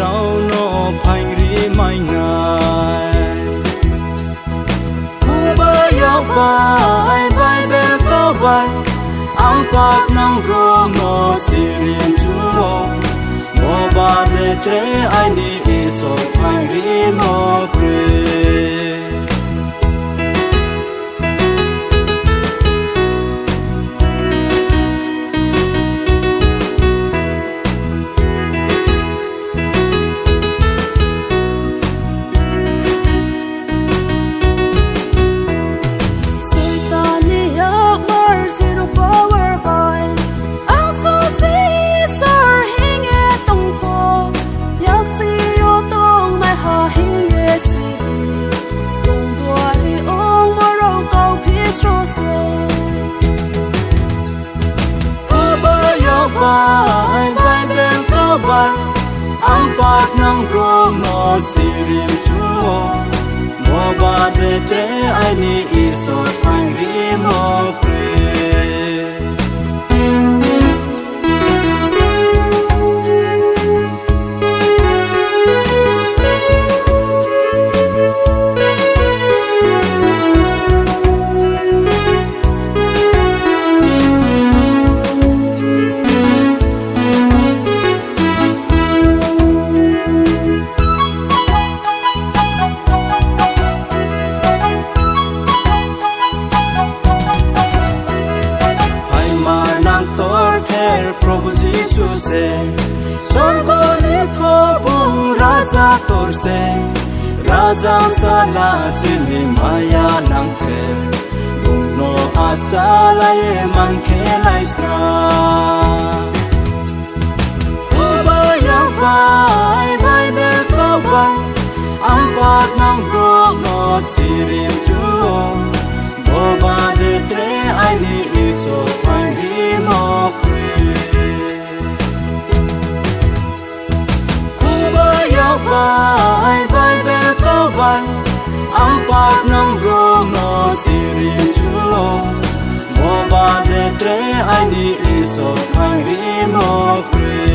rau no phanh ri mai ngai ba yaw vai vai bel ko vai ang pat nang ro no sirin chuo mo ba de tre ai ni iso phang ri mo pre vai vai bên có vai ang pat nang rong no sirim chuo mo ba de tre ai ni iso phang ri mo pre Prabhu Jesus se Sorgoni ko bung Raja tor se Raja sala sini maya nang ke Bung no asala ye man ke laisna Ubaya vai vai be ko vai Ampat nang bro no sirim chuo Boba de tre ai ni iso pangi mo vai vai be ko vai ang pat nang rong no sirin chuo mo ba de tre ai ni iso phang ri mo pre